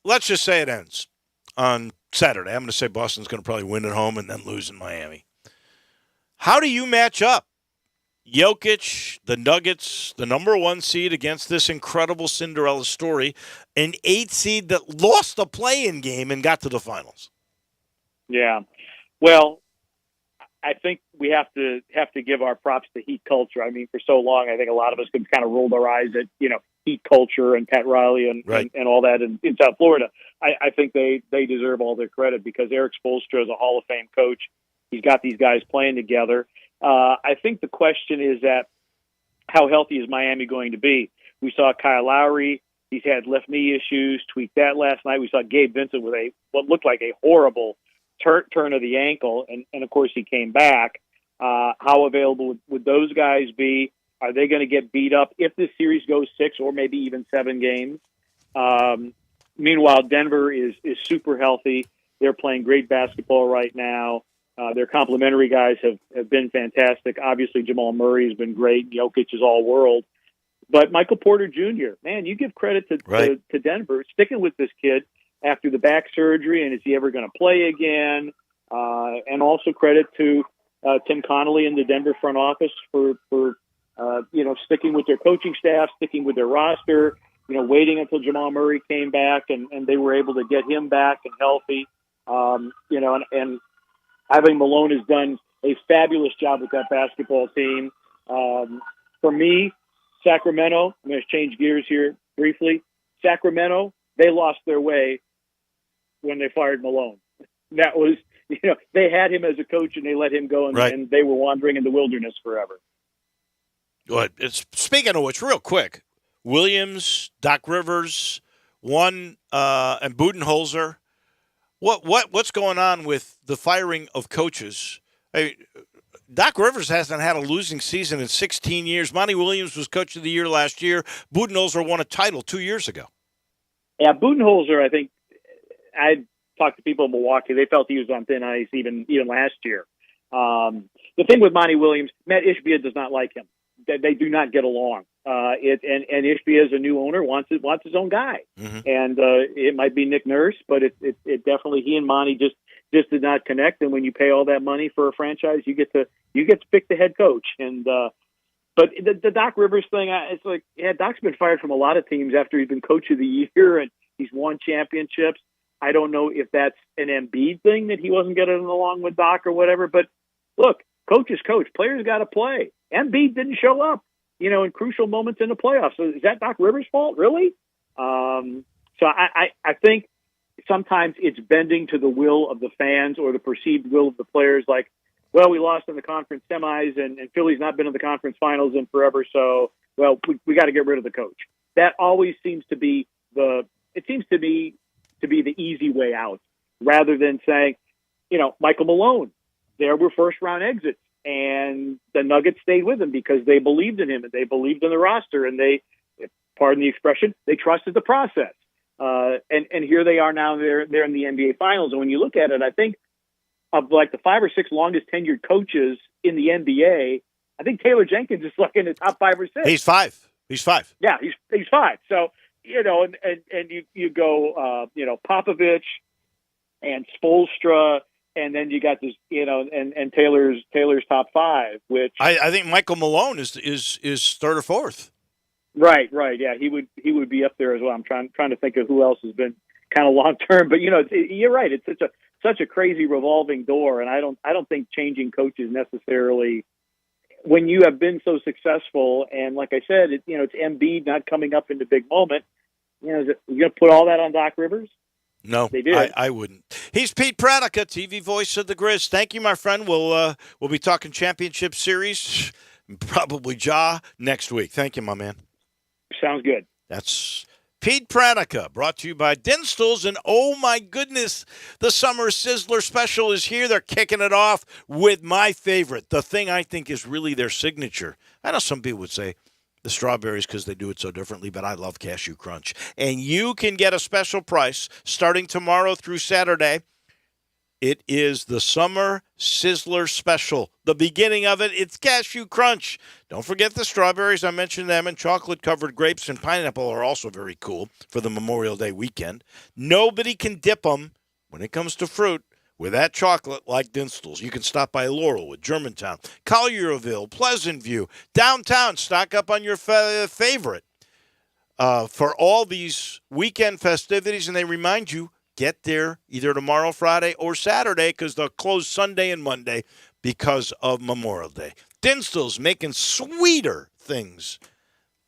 let's just say it ends on Saturday. I'm going to say Boston's going to probably win at home and then lose in Miami. How do you match up Jokic, the Nuggets, the number 1 seed against this incredible Cinderella story, an 8 seed that lost a play-in game and got to the finals? Yeah. Well, I think we have to give our props to Heat culture. I mean, for so long, I think a lot of us could kind of rolled our eyes at, Heat culture and Pat Riley and all that in South Florida. I think they deserve all their credit because Eric Spoelstra is a Hall of Fame coach. He's got these guys playing together. I think the question is that how healthy is Miami going to be? We saw Kyle Lowry. He's had left knee issues, tweaked that last night. We saw Gabe Vincent with what looked like a horrible turn of the ankle, and of course he came back. How available would those guys be? Are they going to get beat up if this series goes 6 or maybe even 7 games? Meanwhile, Denver is super healthy. They're playing great basketball right now. Their complementary guys have been fantastic. Obviously, Jamal Murray has been great. Jokic is all world. But Michael Porter Jr., man, you give credit to Denver, sticking with this kid after the back surgery, and is he ever going to play again? And also credit to Tim Connolly and the Denver front office for sticking with their coaching staff, sticking with their roster, waiting until Jamal Murray came back and they were able to get him back and healthy. And having Malone has done a fabulous job with that basketball team. For me, Sacramento, I'm going to change gears here briefly. Sacramento, they lost their way when they fired Malone. That was, they had him as a coach and they let him go and they were wandering in the wilderness forever. Good. Speaking of which, real quick, Williams, Doc Rivers, and Budenholzer. What's going on with the firing of coaches? Doc Rivers hasn't had a losing season in 16 years. Monty Williams was coach of the year last year. Budenholzer won a title 2 years ago. Yeah, Budenholzer, I think, I talked to people in Milwaukee. They felt he was on thin ice even last year. The thing with Monty Williams, Matt Ishbia does not like him. They do not get along. And Ishbia, as a new owner, wants his own guy. Mm-hmm. And it might be Nick Nurse, but it definitely, he and Monty just did not connect. And when you pay all that money for a franchise, you get to pick the head coach. And but the Doc Rivers thing, it's like, Doc's been fired from a lot of teams after he's been coach of the year and he's won championships. I don't know if that's an Embiid thing that he wasn't getting along with Doc or whatever. But look, coach is coach. Players got to play. Embiid didn't show up, in crucial moments in the playoffs. So is that Doc Rivers' fault, really? So I think sometimes it's bending to the will of the fans or the perceived will of the players. Like, well, we lost in the conference semis and Philly's not been in the conference finals in forever. So, well, we got to get rid of the coach. That always seems to be the easy way out, rather than saying, Michael Malone, there were first round exits. And the Nuggets stayed with him because they believed in him and they believed in the roster and they, pardon the expression, they trusted the process. And here they are now. They're in the NBA Finals. And when you look at it, I think of like the 5 or 6 longest tenured coaches in the NBA, I think Taylor Jenkins is like in the top 5 or 6. He's 5. Yeah, he's 5. So and you go Popovich and Spoelstra. And then you got this, and Taylor's top 5, which I think Michael Malone is 3rd or 4th. Right, yeah, he would be up there as well. I'm trying to think of who else has been kind of long term, but you're right. It's such a crazy revolving door, and I don't think changing coaches necessarily, when you have been so successful, and like I said, it's Embiid not coming up in the big moment. Is it, you're going to put all that on Doc Rivers? No, I wouldn't. He's Pete Pratica, TV voice of the Grizz. Thank you, my friend. We'll be talking championship series, probably next week. Thank you, my man. Sounds good. That's Pete Pratica, brought to you by Dinstall's. And oh my goodness, the Summer Sizzler special is here. They're kicking it off with my favorite, the thing I think is really their signature. I know some people would say the strawberries because they do it so differently, but I love Cashew Crunch. And you can get a special price starting tomorrow through Saturday. It is the Summer Sizzler Special. The beginning of it, it's Cashew Crunch. Don't forget the strawberries. I mentioned them, and chocolate-covered grapes and pineapple are also very cool for the Memorial Day weekend. Nobody can dip them when it comes to fruit with that chocolate like Dinstall's. You can stop by Laurelwood, Germantown, Collierville, Pleasant View, downtown. Stock up on your favorite for all these weekend festivities, and they remind you, get there either tomorrow, Friday, or Saturday, because they'll close Sunday and Monday because of Memorial Day. Dinstall's making sweeter things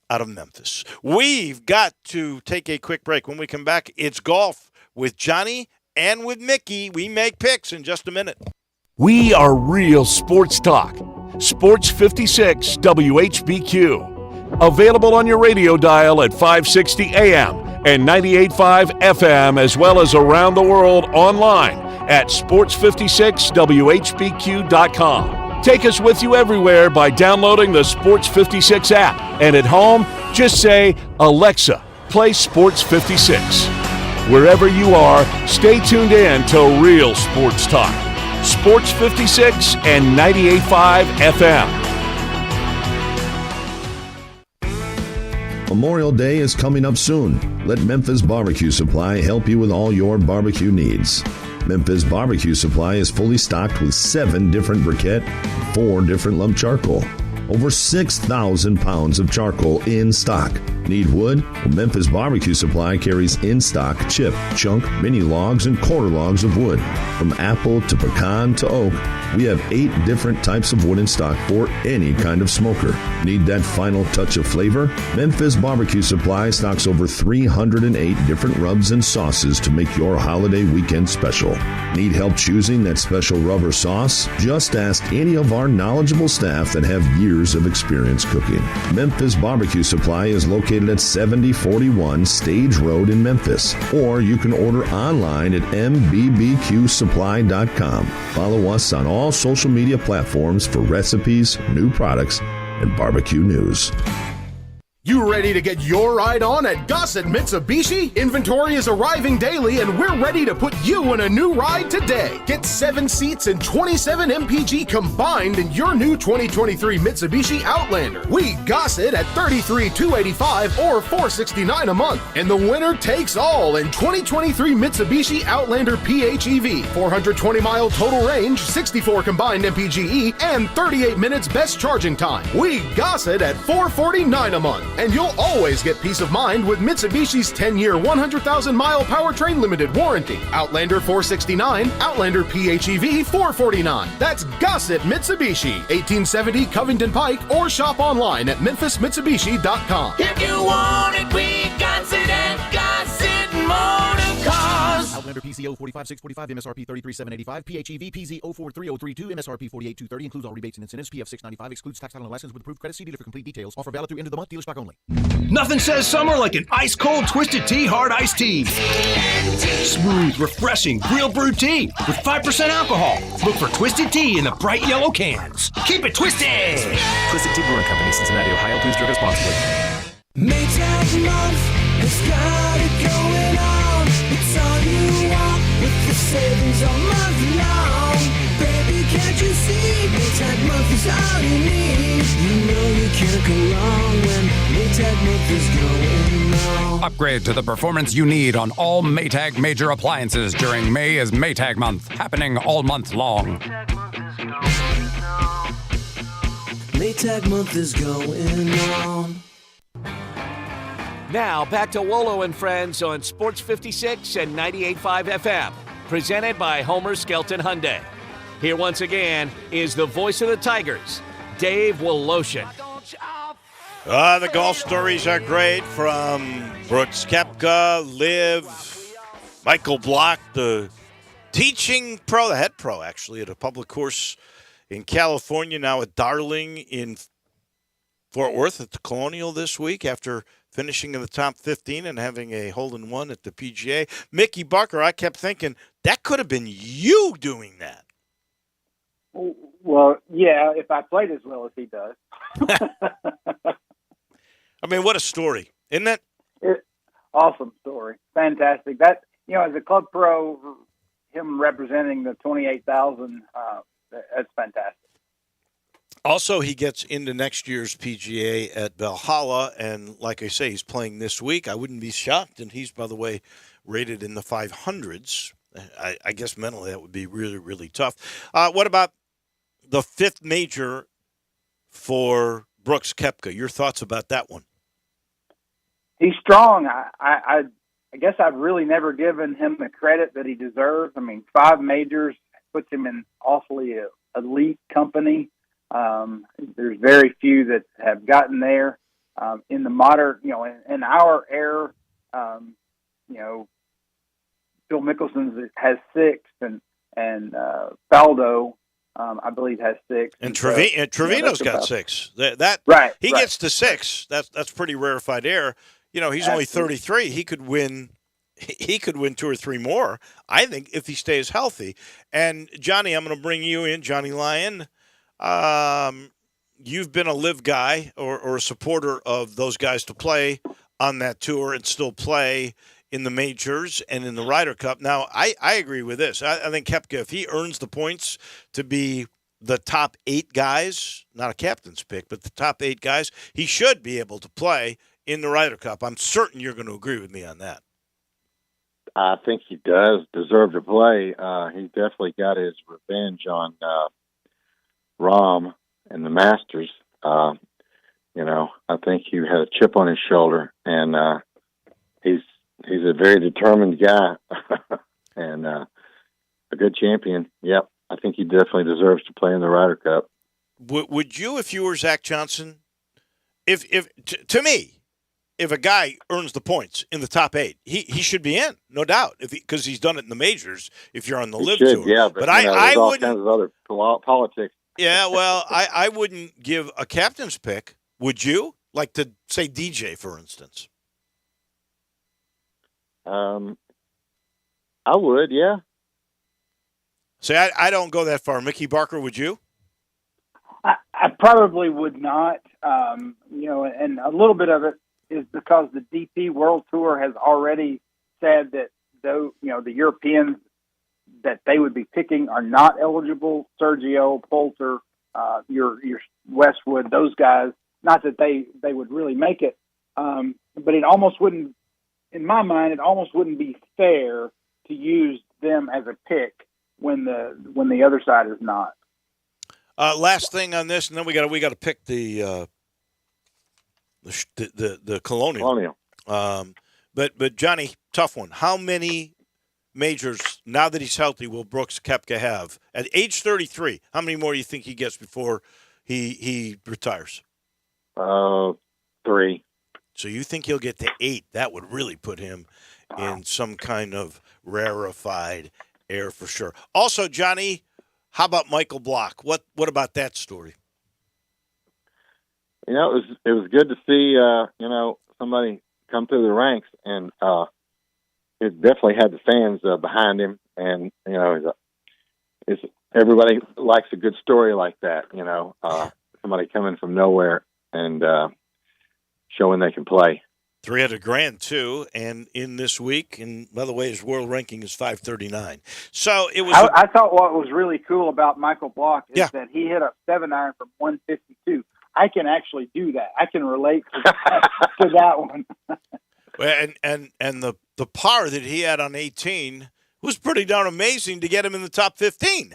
out of Memphis. We've got to take a quick break. When we come back, it's golf with Johnny and with Mickey. We make picks in just a minute. We are real sports talk. Sports 56 WHBQ. Available on your radio dial at 560 AM and 98.5 FM, as well as around the world online at sports56whbq.com. Take us with you everywhere by downloading the Sports 56 app. And at home, just say, Alexa, play Sports 56. Wherever you are, stay tuned in to real sports talk. Sports 56 and 98.5 FM. Memorial Day is coming up soon. Let Memphis Barbecue Supply help you with all your barbecue needs. Memphis Barbecue Supply is fully stocked with 7 different briquette, 4 different lump charcoal. Over 6,000 pounds of charcoal in stock. Need wood? Well, Memphis Barbecue Supply carries in stock chip, chunk, mini logs, and quarter logs of wood. From apple to pecan to oak, we have 8 different types of wood in stock for any kind of smoker. Need that final touch of flavor? Memphis Barbecue Supply stocks over 308 different rubs and sauces to make your holiday weekend special. Need help choosing that special rub or sauce? Just ask any of our knowledgeable staff that have years of experience cooking. Memphis Barbecue Supply is located at 7041 Stage Road in Memphis, or you can order online at mbbqsupply.com. Follow us on all social media platforms for recipes, new products, and barbecue news. You ready to get your ride on at Gossett Mitsubishi? Inventory is arriving daily and we're ready to put you in a new ride today. Get 7 seats and 27 MPG combined in your new 2023 Mitsubishi Outlander. We Gossett at $33,285 or $469 a month. And the winner takes all in 2023 Mitsubishi Outlander PHEV. 420-mile total range, 64 combined MPGe, and 38 minutes best charging time. We Gossett at $449 a month. And you'll always get peace of mind with Mitsubishi's 10-year, 100,000-mile powertrain limited warranty. Outlander $469, Outlander PHEV $449. That's Gossett Mitsubishi, 1870 Covington Pike, or shop online at memphismitsubishi.com. If you want it, we got it at Gossett Motor Cars. Outlander PCO 45645, MSRP 33785, PHEV PZ 043032, MSRP 48230, includes all rebates and incentives, PF 695, excludes tax title and license with approved credit. See dealer for complete details. Offer valid through end of the month, dealer stock only. Nothing says summer like an ice-cold Twisted Tea hard iced tea. Smooth, refreshing, real brewed tea with 5% alcohol. Look for Twisted Tea in the bright yellow cans. Keep it twisted! Twisted Tea Brewing Company, Cincinnati, Ohio. Please drink responsibly. Maytag month has got it going on. It's all you want with the savings all month long. Baby, can't you see? Maytag month is all you need. You know you can't go wrong when Maytag month is going on. Upgrade to the performance you need on all Maytag major appliances during May is Maytag month, happening all month long. Maytag month is going on. Now back to Wolo and Friends on Sports 56 and 98.5 FM, presented by Homer Skelton Hyundai. Here once again is the voice of the Tigers, Dave Woloshin. The golf stories are great from Brooks Koepka, Liv, Michael Block, the teaching pro, the head pro actually, at a public course in California, now at Darling in Fort Worth at the Colonial this week after finishing in the top 15 and having a hole-in-one at the PGA. Mickey Barker, I kept thinking, that could have been you doing that. Well, yeah, if I played as well as he does. I mean, what a story, isn't it? Awesome story. Fantastic. That, as a club pro, him representing the 28,000, that's fantastic. Also, he gets into next year's PGA at Valhalla, and like I say, he's playing this week. I wouldn't be shocked, and he's, by the way, rated in the 500s. I guess mentally that would be really, really tough. What about the 5th major for Brooks Koepka? Your thoughts about that one? He's strong. I guess I've really never given him the credit that he deserves. I mean, 5 majors puts him in awfully elite company. There's very few that have gotten there. In the modern, in our era, Phil Mickelson has 6, and Faldo, I believe, has 6. And Trevino's got 6. Right. He gets to 6. That's pretty rarefied air. He's only 33. He could win. He could win 2 or 3 more, I think, if he stays healthy. And Johnny, I'm going to bring you in, Johnny Lyon. You've been a live guy or a supporter of those guys to play on that tour and still play in the majors and in the Ryder Cup. Now, I agree with this. I think Koepka, if he earns the points to be the top 8 guys, not a captain's pick, but the top 8 guys, he should be able to play in the Ryder Cup. I'm certain you're going to agree with me on that. I think he does deserve to play. He definitely got his revenge on Rahm and the Masters. I think he had a chip on his shoulder, and he's a very determined guy and a good champion. Yep, I think he definitely deserves to play in the Ryder Cup. Would you, if you were Zach Johnson, to me, if a guy earns the points in the top 8, he should be in, no doubt, because he's done it in the majors. If you're on the LIV tour, yeah, but I all wouldn't. kinds of other politics. Yeah, well, I wouldn't give a captain's pick. Would you? Like to say DJ, for instance. I would, yeah. See, I don't go that far. Mickey Barker, would you? I probably would not. And a little bit of it is because the DP World Tour has already said that the Europeans that they would be picking are not eligible. Sergio, Poulter, your Westwood, those guys. Not that they would really make it, but it almost wouldn't. In my mind, it almost wouldn't be fair to use them as a pick when the other side is not. Last thing on this, and then we got to pick the Colonial. But Johnny, tough one. How many majors now that he's healthy will Brooks Koepka have at age 33? How many more do you think he gets before he retires? 3. So you think he'll get to 8? That would really put him in some kind of rarefied air for sure. Also, Johnny, how about Michael Block? What about that story? It was good to see somebody come through the ranks, and it definitely had the fans behind him, and it's everybody likes a good story like that. Somebody coming from nowhere and showing they can play. $300,000 too, and in this week, and by the way, his world ranking is 539. So it was. I thought what was really cool about Michael Block is that he hit a 7-iron from 152. I can actually do that. I can relate to that one. and the par that he had on 18 was pretty darn amazing to get him in the top 15.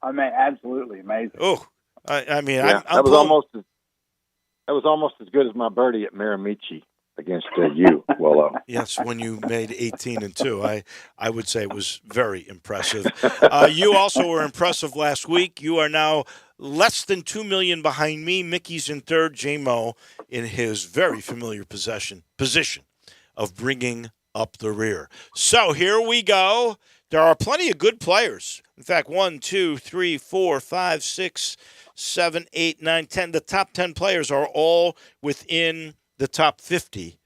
I mean, absolutely amazing. Oh, I mean, yeah, that was almost as good as my birdie at Miramichi against you, Wolo. Yes, when you made 18 and 2, I would say it was very impressive. You also were impressive last week. You are now less than $2 million behind me. Mickey's in third. J-Mo in his very familiar position of bringing up the rear. So here we go. There are plenty of good players. In fact, 1, 2, 3, 4, 5, 6, 7, 8, 9, 10. The top 10 players are all within the top 50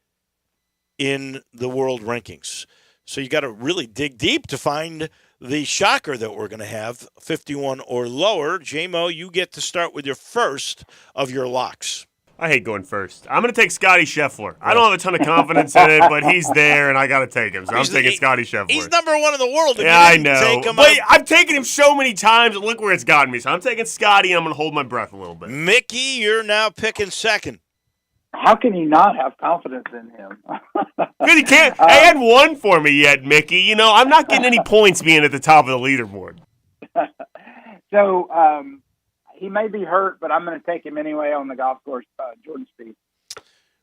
in the world rankings. So you got to really dig deep to find the shocker that we're going to have, 51 or lower. J-Mo, you get to start with your first of your locks. I hate going first. I'm going to take Scotty Scheffler. I don't have a ton of confidence in it, but he's there, and I got to take him. So I'm taking Scotty Scheffler. He's number 1 in the world. Yeah, I know. But I've taken him so many times, and look where it's gotten me. So I'm taking Scotty, and I'm going to hold my breath a little bit. Mickey, you're now picking second. How can he not have confidence in him? Because he can't. I hadn't won for me yet, Mickey. I'm not getting any points being at the top of the leaderboard. So he may be hurt, but I'm going to take him anyway on the golf course, Jordan Spieth.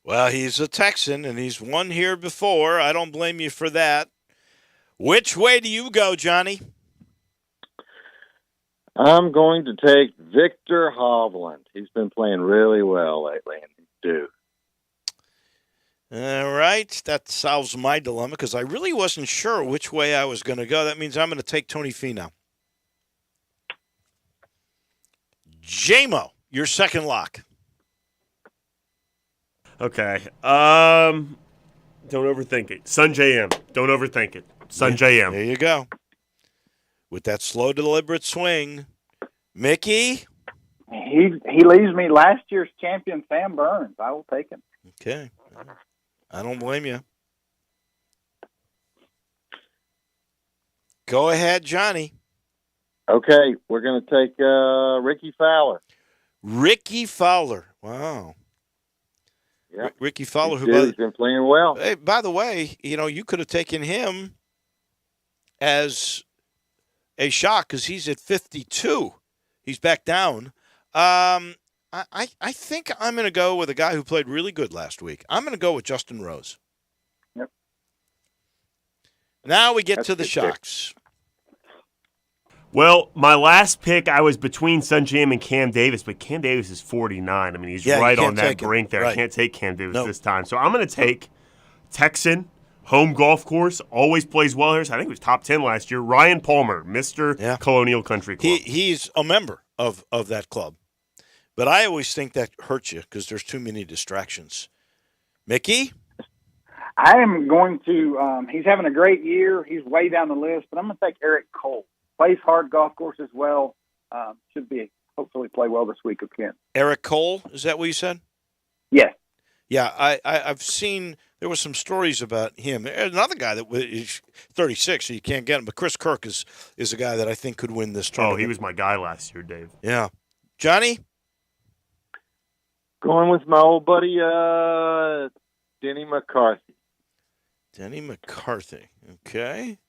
Well, he's a Texan, and he's won here before. I don't blame you for that. Which way do you go, Johnny? I'm going to take Victor Hovland. He's been playing really well lately, and he's due. All right. That solves my dilemma because I really wasn't sure which way I was going to go. That means I'm going to take Tony Finau. J-Mo, your second lock. Okay. Don't overthink it. Sun JM. Don't overthink it. Sun JM. There you go. With that slow, deliberate swing. Mickey? He leaves me last year's champion, Sam Burns. I will take him. Okay. I don't blame you. Go ahead, Johnny. Okay, we're going to take Ricky Fowler. Ricky Fowler. Wow. Yeah. Ricky Fowler, He's been playing well. Hey, by the way, you could have taken him as a shock because he's at 52. He's back down. I think I'm going to go with a guy who played really good last week. I'm going to go with Justin Rose. Yep. Now we get to the shocks. Well, my last pick, I was between Sun Jam and Cam Davis, but Cam Davis is 49. I mean, he's right on that brink there. Right. I can't take Cam Davis this time. So I'm going to take Texan, home golf course, always plays well here. So I think he was top 10 last year. Ryan Palmer, Mr. Colonial Country Club. He's a member of that club. But I always think that hurts you because there's too many distractions. Mickey? I am going to he's having a great year. He's way down the list, but I'm going to take Eric Cole. Plays hard golf course as well. Should be hopefully play well this week again. Eric Cole, is that what you said? Yes. Yeah, I've seen there were some stories about him. Another guy that is 36, so you can't get him. But Chris Kirk is a guy that I think could win this tournament. Oh, he was my guy last year, Dave. Yeah. Johnny? Going with my old buddy, Denny McCarthy. Denny McCarthy. Okay.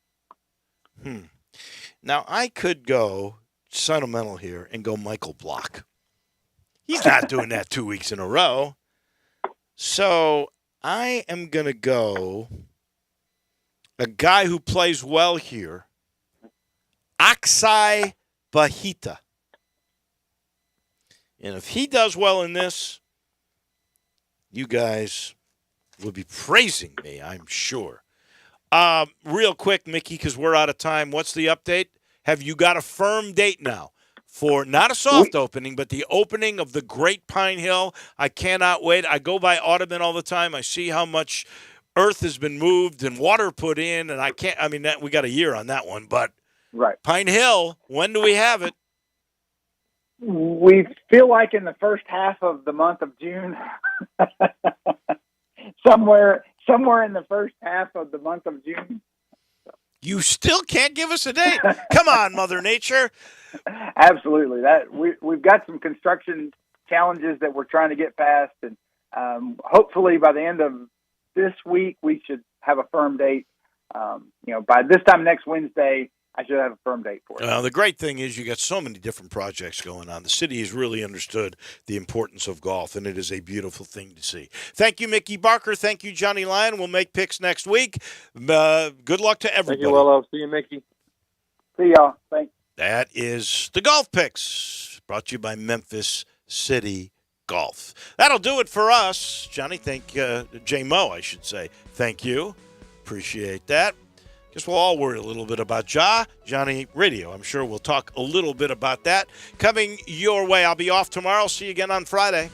Now, I could go sentimental here and go Michael Block. He's not doing that 2 weeks in a row. So I am going to go a guy who plays well here, Aksai Bahita. And if he does well in this, you guys will be praising me, I'm sure. Real quick, Mickey, because we're out of time. What's the update? Have you got a firm date now for not a soft opening, but the opening of the Great Pine Hill? I cannot wait. I go by Audubon all the time. I see how much earth has been moved and water put in, and we got a year on that one. But right. Pine Hill, when do we have it? We feel like in the first half of the month of June, somewhere in the first half of the month of June. You still can't give us a date. Come on, Mother Nature. Absolutely. We've got some construction challenges that we're trying to get past, and hopefully by the end of this week we should have a firm date. By this time next Wednesday, I should have a firm date for it. The great thing is you got so many different projects going on. The city has really understood the importance of golf, and it is a beautiful thing to see. Thank you, Mickey Barker. Thank you, Johnny Lyon. We'll make picks next week. Good luck to everybody. Thank you, Wolo. See you, Mickey. See y'all. Thanks. That is the Golf Picks, brought to you by Memphis City Golf. That'll do it for us. Johnny, J-Mo, I should say. Thank you. Appreciate that. Guess we'll all worry a little bit about Johnny Radio. I'm sure we'll talk a little bit about that. Coming your way. I'll be off tomorrow. See you again on Friday.